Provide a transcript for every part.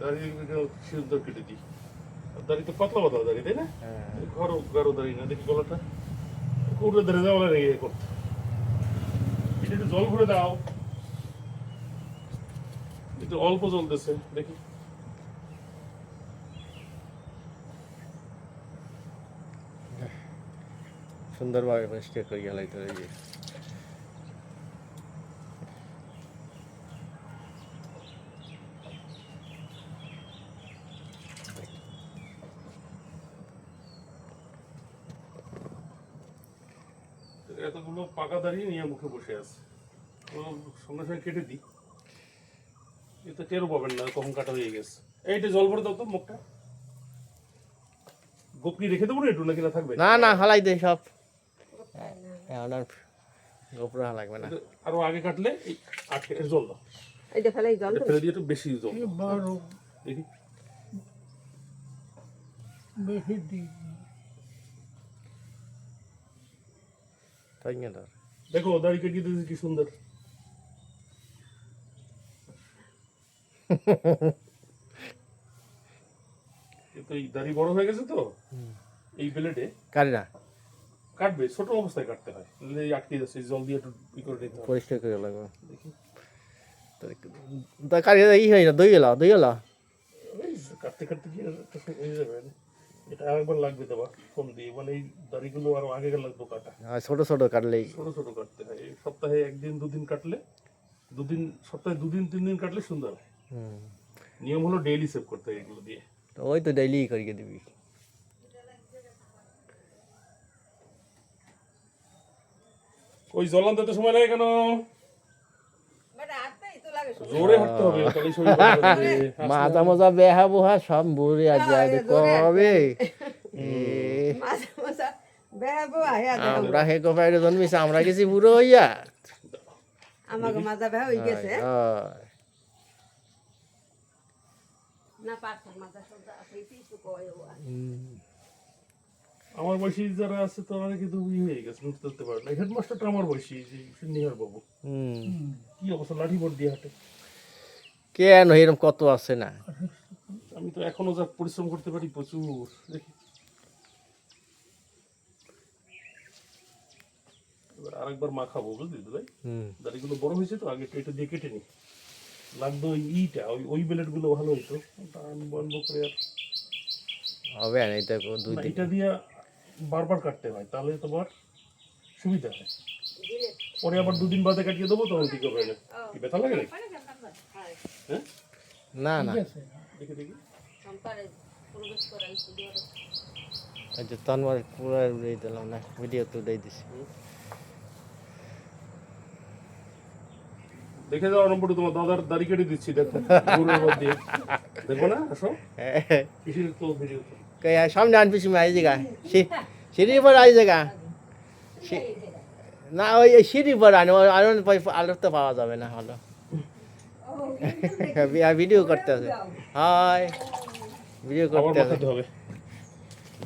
দাড়ি সুন্দর কেটে দিই। দাড়ি তো পাতলা পাতলা দাড়ি, তাই না? ঘরো গাঢ় দাড়ি না, দেখি গলাটা উড়ে ধরে যাওয়া লাগে ইয়ে করতে। এটা একটু জল ভরে দাও, একটু অল্প জল দিচ্ছে দেখি। সুন্দরভাবে পরিষ্কার করে গেলাইতে হবে। এতগুলো পাকা দাঁড়িয়ে নিয়ে মুখে বসে আছে, সঙ্গে সঙ্গে কেটে দিই। এতে টেরও পাবেন না কখন কাটা হয়ে গেছে। এইটা জল ভরে দাও তো মুখটা। গোপনি রেখে দেবো না একটু, নাকি না থাকবে? না না, হালাই দে সব, এখন আর গোপর লাগবে না। আরো আগে কাটলে এই আটকে জল দাও, এইটা ফেলাই জল ফেলে দিয়ে একটু বেশি জল দাও। দেখি বেশি দিই তাই না? দেখো দাড়ি কেটে দিয়েছে কি সুন্দর। তো এই দাড়ি বড় হয়ে গেছে তো এই ব্লেডে কাটে না, কাটবে, ছোট অবস্থায় কাটতে হয়, নাহলে এই আটকে যাচ্ছে। জল দিয়ে একটু ই করে নিতে হবে। পরিষ্কার করে লাগবে। দেখি তা কাটে ই হয় না, দই এলো দই এলো। এই কাটতে কাটতে কি একটা হয়ে যাবে। এটা আরেকবার লাগবে দেওয়া কম দিয়ে, মানে এই দাড়িগুলো আরো আগে লাগবে কাটা। আর ছোট ছোট কাটলেই ছোট ছোট কাটতে হয়। এই সপ্তাহে একদিন দুদিন কাটলে, সপ্তাহে দুদিন তিন দিন কাটলে সুন্দর হয়। নিয়ম হলো ডেইলি সেভ করতে হয় এগুলো দিয়ে। তো ওই তো ডেইলি করিয়ে দিবি। ওই জল আনতে সময় লাগে কেন? জোরে হাঁটতে হবে, তাহলে শরীর ভালো থাকবে। মাজা মজা বেহা বুহা সব বুড়ি আজ কবে আমরা হে গোপাইরে জন্মিছে, আমরা গেছি বুড়ো হইয়া। আমাকে মাজা বেহা হয়ে গেছে না, পারছেন মাজা সব আছে কিছু কয় ও। আমার বয়সী যারা আছে তারা কিন্তু হয়ে গেছে, মুখ তুলতে পারে না। হেডমাস্টারটা আমার বয়সী, যে নিহার বাবু, কি অবস্থা, লাঠি বোর্ড দিয়ে হাঁটে। কেন এরকম কত আছে না? আমি তো এখনো যা পরিশ্রম করতে পারি প্রচুর। দেখি এবার আরেকবার মাখাবো, বুঝলি ভাই? দাড়িগুলো বড় হয়েছে তো, আগে কেটে দিয়ে কেটে নি লাগতো। ইটা ওই বেলেট গুলো ভালো হইতো, আনবো করে আর হবে না। এটা দুই দিন এটা দিয়ে বারবার কাটতে হয়, তাহলে তোমার সুবিধা হয়। পরে আবার দুদিন বাদে কাটিয়ে দেবো, তখন কি করবে না? কি ব্যথা লাগে নাকি? হ্যাঁ না না, দেখে দেখি এই যে তন্মার পুরো উড়াই দিলাম না, ভিডিও তো উড়াই দিছি। দেখে যাও নম্বর, তোমার দাদার দাড়ি কেটে দিচ্ছি, দেখো গরুর মধ্যে দিয়ে। দেখো না, আসো কিসের তো ভিডিও তো। সামনে আনবি তুমি আই জায়গা, সিঁড়ির পর আই জায়গা না, ওই সিঁড়ির পর আনো, আলোর তো পাওয়া যাবে না। হলো ভিডিও করতে হবে, হয় ভিডিও করতে হবে।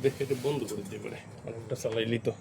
দেখে বন্ধ করে দিয়ে, অনেকটা চালাইলি তো।